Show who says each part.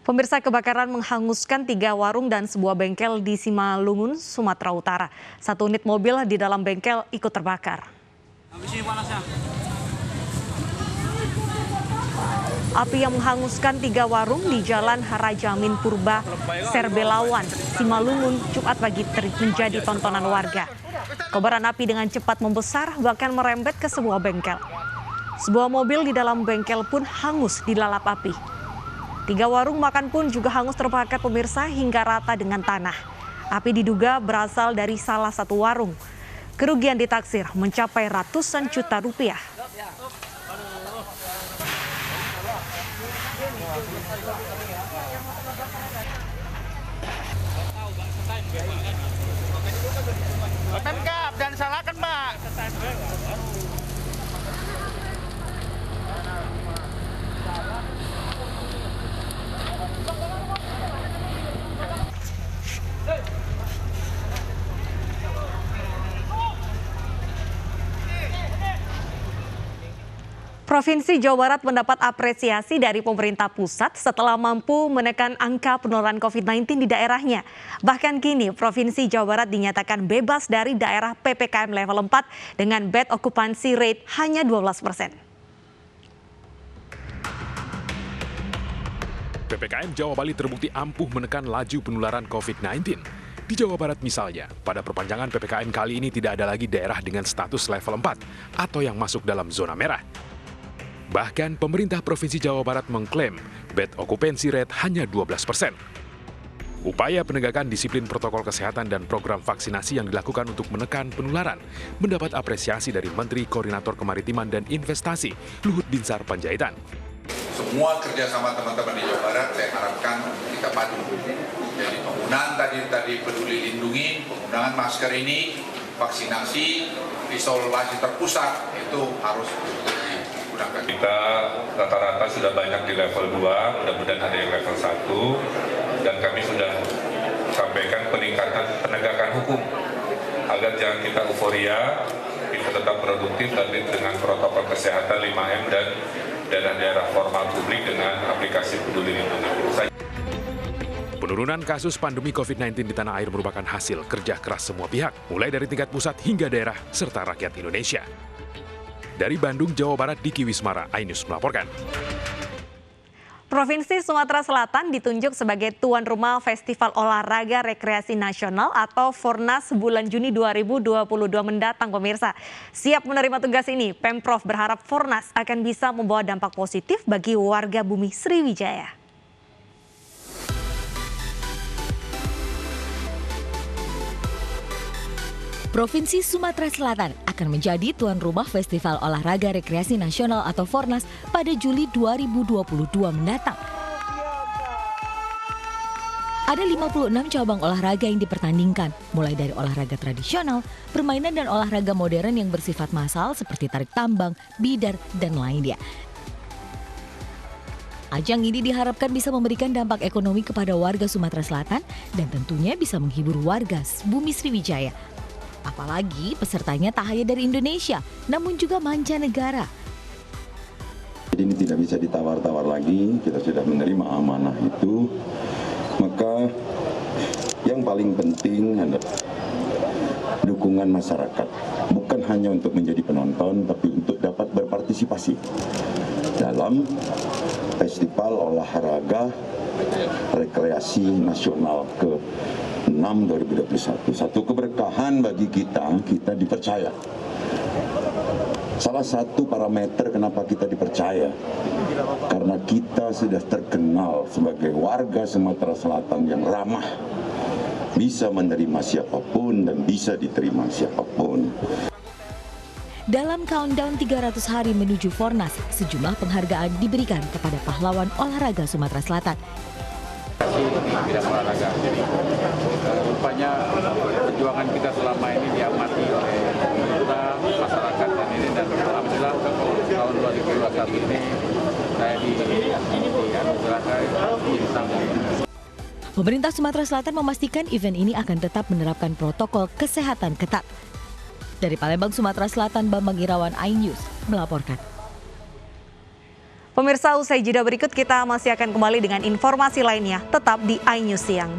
Speaker 1: Pemirsa, kebakaran menghanguskan 3 warung dan sebuah bengkel di Simalungun, Sumatera Utara. 1 unit mobil di dalam bengkel ikut terbakar. Api yang menghanguskan 3 warung di Jalan Harajamin Purba, Serbelawan, Simalungun, Jumat pagi menjadi tontonan warga. Kobaran api dengan cepat membesar bahkan merembet ke sebuah bengkel. Sebuah mobil di dalam bengkel pun hangus dilalap api. 3 warung makan pun juga hangus terbakar, pemirsa, hingga rata dengan tanah. Api diduga berasal dari salah satu warung. Kerugian ditaksir mencapai ratusan juta rupiah.
Speaker 2: Lengkap dan salahkan, Mbak.
Speaker 1: Provinsi Jawa Barat mendapat apresiasi dari pemerintah pusat setelah mampu menekan angka penularan COVID-19 di daerahnya. Bahkan kini Provinsi Jawa Barat dinyatakan bebas dari daerah PPKM level 4 dengan bed occupancy rate hanya 12%.
Speaker 3: PPKM Jawa Bali terbukti ampuh menekan laju penularan COVID-19. Di Jawa Barat misalnya, pada perpanjangan PPKM kali ini tidak ada lagi daerah dengan status level 4 atau yang masuk dalam zona merah. Bahkan pemerintah Provinsi Jawa Barat mengklaim bed occupancy rate hanya 12%. Upaya penegakan disiplin protokol kesehatan dan program vaksinasi yang dilakukan untuk menekan penularan mendapat apresiasi dari Menteri Koordinator Kemaritiman dan Investasi, Luhut Binsar Panjaitan.
Speaker 4: Semua kerjasama teman-teman di Jawa Barat saya harapkan kita padu. Jadi penggunaan tadi peduli lindungi, penggunaan masker ini, vaksinasi, isolasi terpusat itu harus digunakan.
Speaker 5: Kita rata-rata sudah banyak di level 2, mudah-mudahan ada yang level 1, dan kami sudah sampaikan peningkatan penegakan hukum agar jangan kita euforia, kita tetap produktif tapi dengan protokol kesehatan 5M dan daerah-daerah formal publik dengan aplikasi peduli lindungi.
Speaker 3: Penurunan kasus pandemi COVID-19 di tanah air merupakan hasil kerja keras semua pihak, mulai dari tingkat pusat hingga daerah serta rakyat Indonesia. Dari Bandung, Jawa Barat, Diki Wismara, iNews melaporkan.
Speaker 1: Provinsi Sumatera Selatan ditunjuk sebagai tuan rumah Festival Olahraga Rekreasi Nasional atau Fornas bulan Juni 2022 mendatang, pemirsa. Siap menerima tugas ini, Pemprov berharap Fornas akan bisa membawa dampak positif bagi warga bumi Sriwijaya.
Speaker 6: Provinsi Sumatera Selatan akan menjadi tuan rumah Festival Olahraga Rekreasi Nasional atau Fornas pada Juli 2022 mendatang. Ada 56 cabang olahraga yang dipertandingkan, mulai dari olahraga tradisional, permainan dan olahraga modern yang bersifat massal seperti tarik tambang, bidar, dan lainnya. Ajang ini diharapkan bisa memberikan dampak ekonomi kepada warga Sumatera Selatan dan tentunya bisa menghibur warga bumi Sriwijaya. Apalagi pesertanya tak hanya dari Indonesia, namun juga mancanegara.
Speaker 7: Jadi ini tidak bisa ditawar-tawar lagi, kita sudah menerima amanah itu. Maka yang paling penting adalah dukungan masyarakat. Bukan hanya untuk menjadi penonton, tapi untuk dapat berpartisipasi dalam Festival Olahraga Rekreasi Nasional ke-6 2021. Satu keberkahan bagi kita dipercaya. Salah satu parameter kenapa kita dipercaya, karena kita sudah terkenal sebagai warga Sumatera Selatan yang ramah, bisa menerima siapapun dan bisa diterima siapapun.
Speaker 6: Dalam countdown 300 hari menuju Fornas, sejumlah penghargaan diberikan kepada pahlawan olahraga Sumatera Selatan.
Speaker 2: Di bidang olahraga. Jadi rupanya perjuangan kita selama ini diamati oleh pemerintah, masyarakat dan ini, dan alhamdulillah tahun 2021 ini saya dianugerahkan bintang.
Speaker 6: Pemerintah Sumatera Selatan memastikan event ini akan tetap menerapkan protokol kesehatan ketat. Dari Palembang, Sumatera Selatan, Bambang Irawan, iNews melaporkan.
Speaker 1: Pemirsa, usai jeda berikut kita masih akan kembali dengan informasi lainnya. Tetap di iNews Siang.